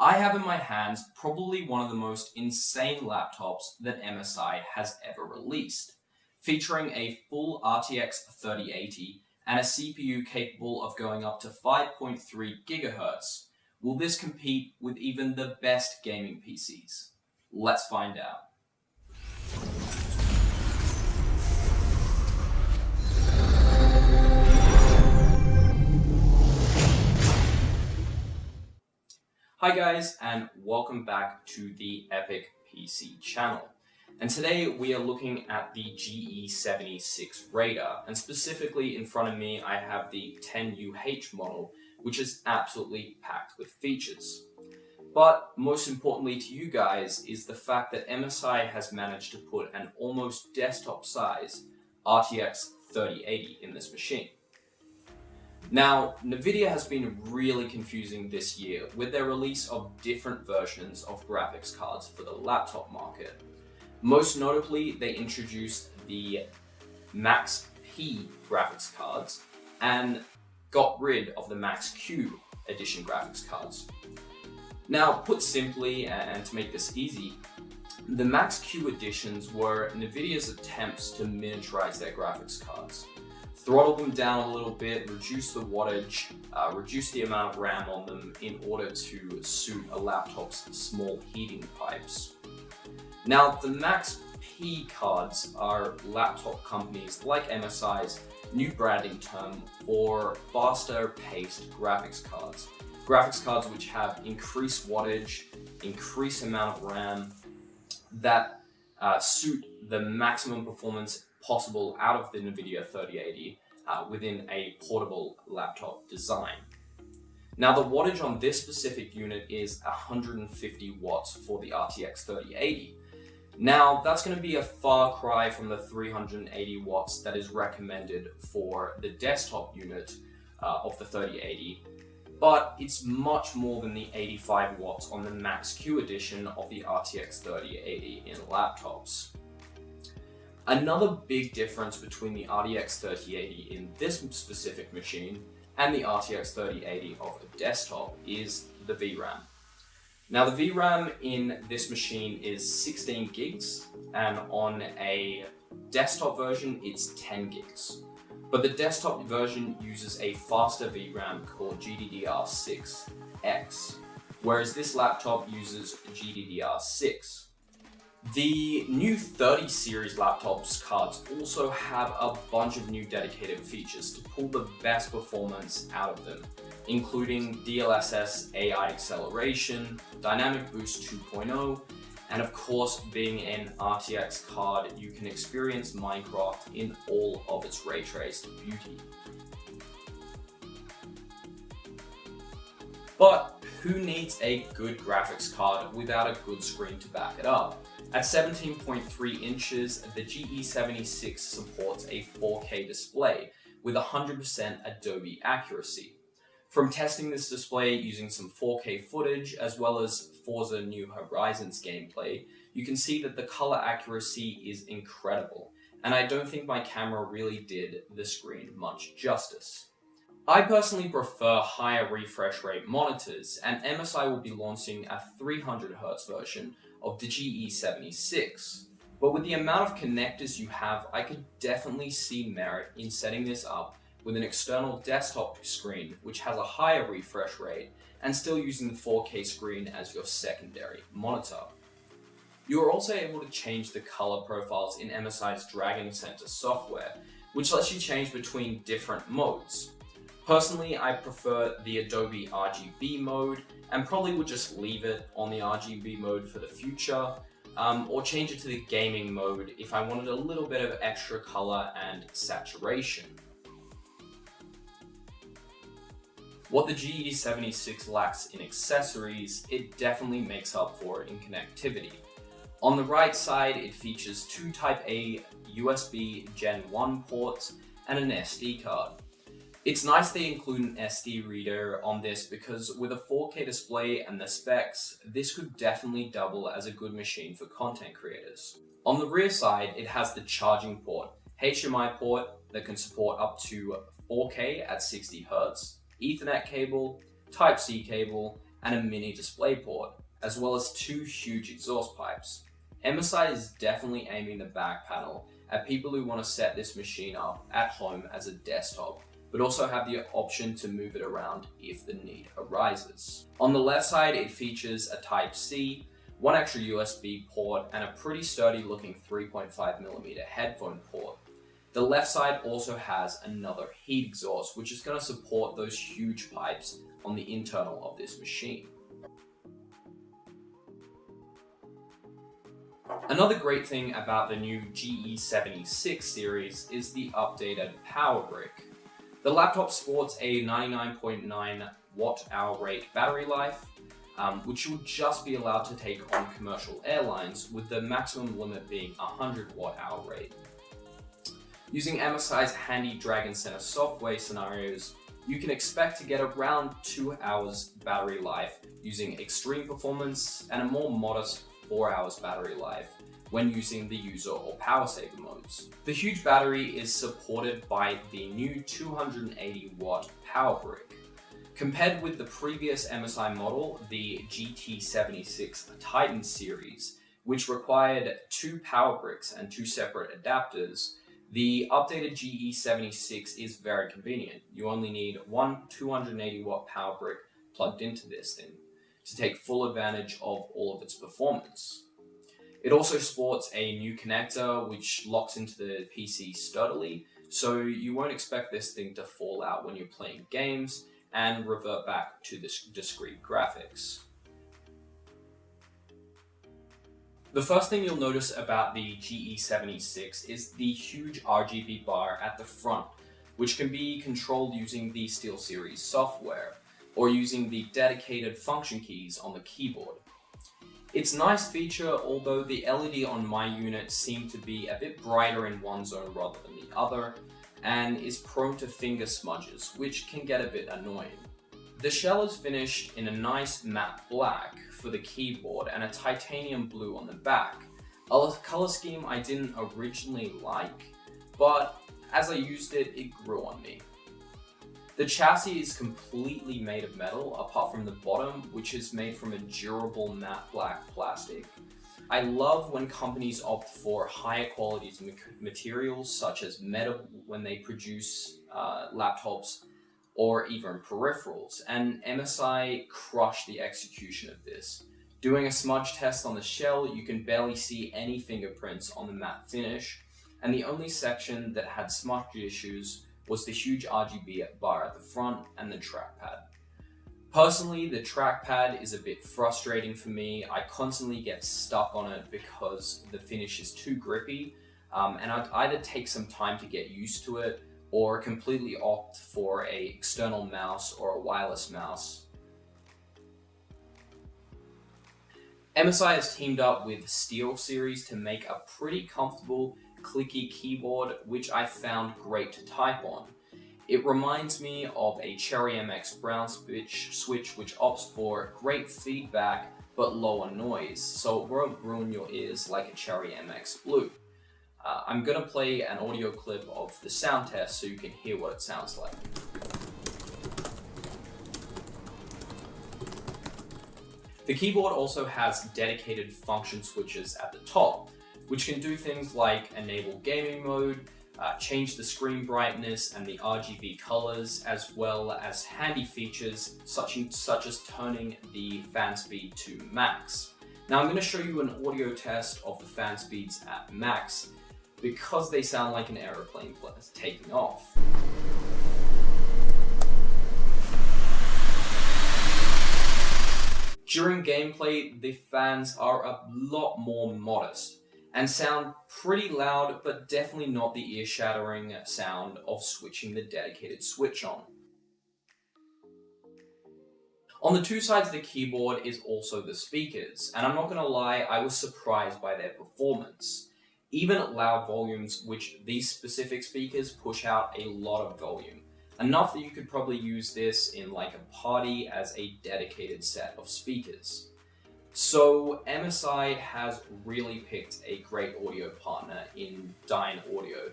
I have in my hands probably one of the most insane laptops that MSI has ever released, featuring a full RTX 3080 and a CPU capable of going up to 5.3 GHz. Will this compete with even the best gaming PCs? Let's find out. Hi guys, and welcome back to the Epic PC channel. And today we are looking at the GE76 Radar, and specifically in front of me I have the 10UH model, which is absolutely packed with features. But most importantly to you guys is the fact that MSI has managed to put an almost desktop size RTX 3080 in this machine. Now, NVIDIA has been really confusing this year with their release of different versions of graphics cards for the laptop market. Most notably, they introduced the Max P graphics cards and got rid of the Max Q edition graphics cards. Now, put simply, and to make this easy, the Max Q editions were NVIDIA's attempts to miniaturize their graphics cards. Throttle them down a little bit, reduce the wattage, reduce the amount of RAM on them in order to suit a laptop's small heating pipes. Now, the Max P cards are laptop companies like MSI's new branding term for faster paced graphics cards. Graphics cards which have increased wattage, increased amount of RAM that suit the maximum performance possible out of the NVIDIA 3080 within a portable laptop design. Now, the wattage on this specific unit is 150 watts for the RTX 3080. Now, that's going to be a far cry from the 380 watts that is recommended for the desktop unit of the 3080, but it's much more than the 85 watts on the Max Q edition of the RTX 3080 in laptops. Another big difference between the RTX 3080 in this specific machine and the RTX 3080 of a desktop is the VRAM. Now, the VRAM in this machine is 16 gigs, and on a desktop version it's 10 gigs. But the desktop version uses a faster VRAM called GDDR6X, whereas this laptop uses GDDR6. The new 30 series laptops cards also have a bunch of new dedicated features to pull the best performance out of them, including DLSS AI acceleration, Dynamic Boost 2.0, and of course, being an RTX card, you can experience Minecraft in all of its ray-traced beauty. But who needs a good graphics card without a good screen to back it up? At 17.3 inches, the GE76 supports a 4K display with 100% Adobe accuracy. From testing this display using some 4K footage as well as Forza New Horizons gameplay, you can see that the color accuracy is incredible, and I don't think my camera really did the screen much justice. I personally prefer higher refresh rate monitors, and MSI will be launching a 300Hz version of the GE76. But with the amount of connectors you have, I could definitely see merit in setting this up with an external desktop screen which has a higher refresh rate and still using the 4K screen as your secondary monitor. You are also able to change the color profiles in MSI's Dragon Center software, which lets you change between different modes. Personally, I prefer the Adobe RGB mode and probably would just leave it on the RGB mode for the future, or change it to the gaming mode if I wanted a little bit of extra color and saturation. What the GE76 lacks in accessories, it definitely makes up for in connectivity. On the right side, it features two Type A USB Gen 1 ports and an SD card. It's nice they include an SD reader on this because with a 4K display and the specs, this could definitely double as a good machine for content creators. On the rear side, it has the charging port, HDMI port that can support up to 4K at 60Hz, Ethernet cable, Type-C cable, and a mini display port, as well as 2 huge exhaust pipes. MSI is definitely aiming the back panel at people who want to set this machine up at home as a desktop, but also have the option to move it around if the need arises. On the left side, it features a Type-C, 1 extra USB port, and a pretty sturdy looking 3.5mm headphone port. The left side also has another heat exhaust, which is going to support those huge pipes on the internal of this machine. Another great thing about the new GE76 series is the updated power brick. The laptop sports a 99.9 watt-hour rate battery life, which you'll just be allowed to take on commercial airlines, with the maximum limit being 100 watt-hour rate. Using MSI's handy Dragon Center software scenarios, you can expect to get around 2 hours battery life using extreme performance and a more modest 4 hours battery life when using the user or power saver modes. The huge battery is supported by the new 280 watt power brick. Compared with the previous MSI model, the GT76 Titan series, which required 2 power bricks and 2 separate adapters, the updated GE76 is very convenient. You only need 1 280 watt power brick plugged into this thing to take full advantage of all of its performance. It also sports a new connector which locks into the PC sturdily, so you won't expect this thing to fall out when you're playing games and revert back to the discrete graphics. The first thing you'll notice about the GE76 is the huge Rgb bar at the front, which can be controlled using the SteelSeries software, or using the dedicated function keys on the keyboard. It's a nice feature, although the LED on my unit seemed to be a bit brighter in one zone rather than the other, and is prone to finger smudges, which can get a bit annoying. The shell is finished in a nice matte black for the keyboard and a titanium blue on the back, a color scheme I didn't originally like, but as I used it, it grew on me. The chassis is completely made of metal, apart from the bottom, which is made from a durable matte black plastic. I love when companies opt for higher quality materials such as metal when they produce laptops or even peripherals, and MSI crushed the execution of this. Doing a smudge test on the shell, you can barely see any fingerprints on the matte finish, and the only section that had smudge issues was the huge Rgb bar at the front and the trackpad. Personally, the trackpad is a bit frustrating for me. I constantly get stuck on it because the finish is too grippy, and I'd either take some time to get used to it or completely opt for an external mouse or a wireless mouse. MSI has teamed up with SteelSeries to make a pretty comfortable, clicky keyboard, which I found great to type on. It reminds me of a Cherry MX Brown switch which opts for great feedback but lower noise, so it won't ruin your ears like a Cherry MX Blue. I'm gonna play an audio clip of the sound test so you can hear what it sounds like. The keyboard also has dedicated function switches at the top, which can do things like enable gaming mode, change the screen brightness and the RGB colors, as well as handy features such as turning the fan speed to max. Now I'm going to show you an audio test of the fan speeds at max because they sound like an aeroplane taking off. During gameplay, the fans are a lot more modest and sound pretty loud, but definitely not the ear-shattering sound of switching the dedicated switch on. On the two sides of the keyboard is also the speakers, and I'm not going to lie, I was surprised by their performance. Even at loud volumes, which these specific speakers push out a lot of volume, enough that you could probably use this in like a party as a dedicated set of speakers. So MSI has really picked a great audio partner in Dyn Audio.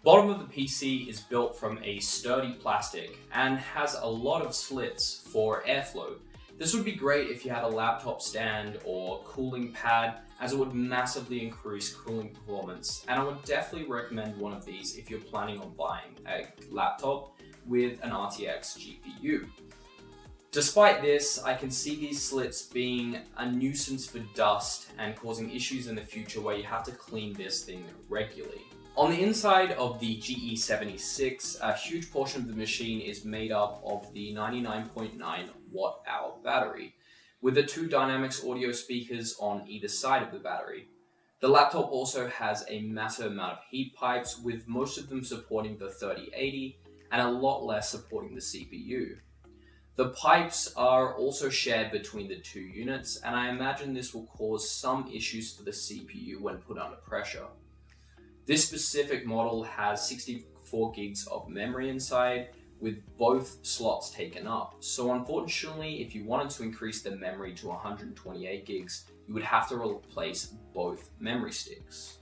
Bottom of the PC is built from a sturdy plastic and has a lot of slits for airflow. This would be great if you had a laptop stand or cooling pad, as it would massively increase cooling performance, and I would definitely recommend one of these if you're planning on buying a laptop with an RTX GPU. Despite this, I can see these slits being a nuisance for dust and causing issues in the future where you have to clean this thing regularly. On the inside of the GE76, a huge portion of the machine is made up of the 99.9 watt-hour battery, with the 2 Dynamics audio speakers on either side of the battery. The laptop also has a massive amount of heat pipes, with most of them supporting the 3080 and a lot less supporting the CPU. The pipes are also shared between the 2 units, and I imagine this will cause some issues for the CPU when put under pressure. This specific model has 64 gigs of memory inside, with both slots taken up. So unfortunately, if you wanted to increase the memory to 128 gigs, you would have to replace both memory sticks.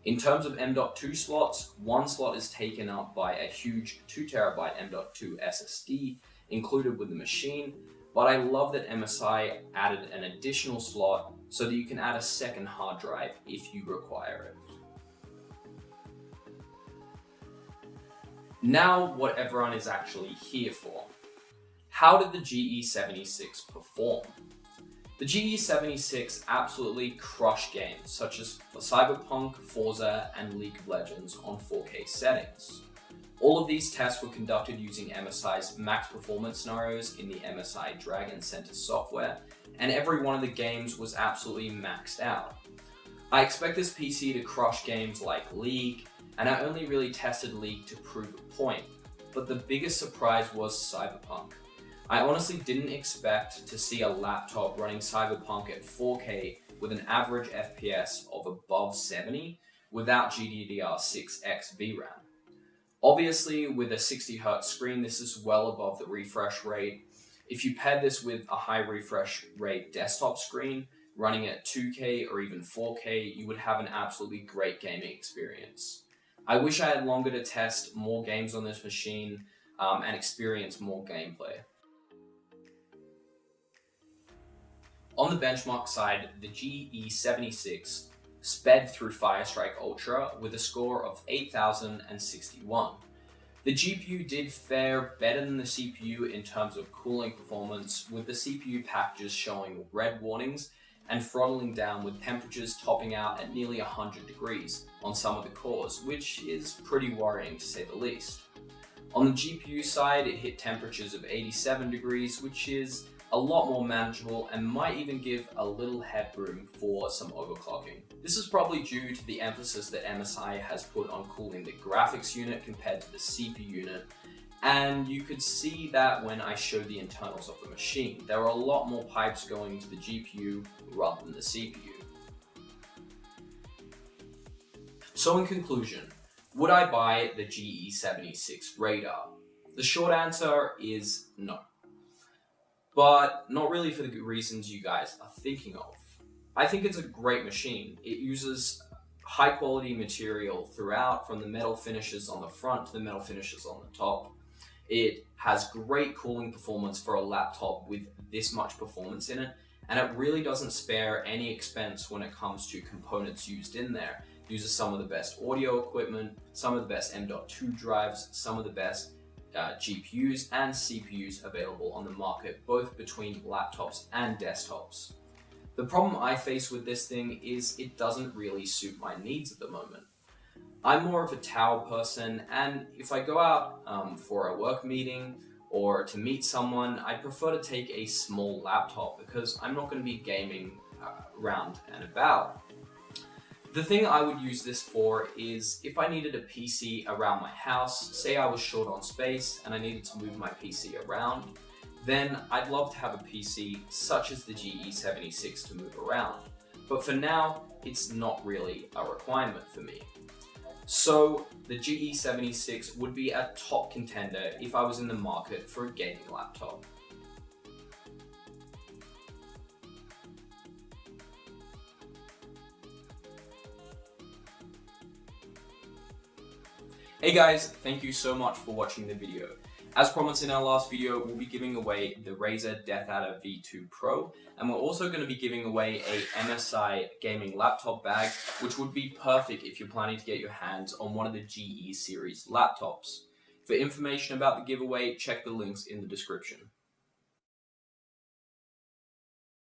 In terms of M.2 slots, one slot is taken up by a huge 2TB M.2 SSD included with the machine, but I love that MSI added an additional slot so that you can add a second hard drive if you require it. Now, what everyone is actually here for. How did the GE76 perform? The GE76 absolutely crushed games such as Cyberpunk, Forza, and League of Legends on 4K settings. All of these tests were conducted using MSI's max performance scenarios in the MSI Dragon Center software, and every one of the games was absolutely maxed out. I expect this PC to crush games like League, and I only really tested League to prove a point, but the biggest surprise was Cyberpunk. I honestly didn't expect to see a laptop running Cyberpunk at 4K with an average FPS of above 70 without GDDR6X VRAM. Obviously, with a 60Hz screen, this is well above the refresh rate. If you pair this with a high refresh rate desktop screen running at 2K or even 4K, you would have an absolutely great gaming experience. I wish I had longer to test more games on this machine and experience more gameplay. On the benchmark side, the GE76 sped through Firestrike Ultra with a score of 8,061. The GPU did fare better than the CPU in terms of cooling performance, with the CPU packages showing red warnings and throttling down with temperatures topping out at nearly 100 degrees on some of the cores, which is pretty worrying to say the least. On the GPU side, it hit temperatures of 87 degrees, which is a lot more manageable and might even give a little headroom for some overclocking. This is probably due to the emphasis that MSI has put on cooling the graphics unit compared to the CPU unit, and you could see that when I showed the internals of the machine. There are a lot more pipes going to the GPU rather than the CPU. So in conclusion, would I buy the GE76 Radar? The short answer is no. But not really for the reasons you guys are thinking of. I think it's a great machine. It uses high quality material throughout, from the metal finishes on the front to the metal finishes on the top. It has great cooling performance for a laptop with this much performance in it, and it really doesn't spare any expense when it comes to components used in there. It uses some of the best audio equipment, some of the best M.2 drives, some of the best GPUs and CPUs available on the market, both between laptops and desktops. The problem I face with this thing is it doesn't really suit my needs at the moment. I'm more of a tower person, and if I go out for a work meeting or to meet someone, I'd prefer to take a small laptop because I'm not going to be gaming around and about. The thing I would use this for is if I needed a PC around my house, say I was short on space and I needed to move my PC around, then I'd love to have a PC such as the GE76 to move around. But for now, it's not really a requirement for me. So the GE76 would be a top contender if I was in the market for a gaming laptop. Hey guys, thank you so much for watching the video. As promised in our last video, we'll be giving away the Razer DeathAdder V2 Pro, and we're also going to be giving away a MSI gaming laptop bag, which would be perfect if you're planning to get your hands on one of the GE series laptops. For information about the giveaway, check the links in the description.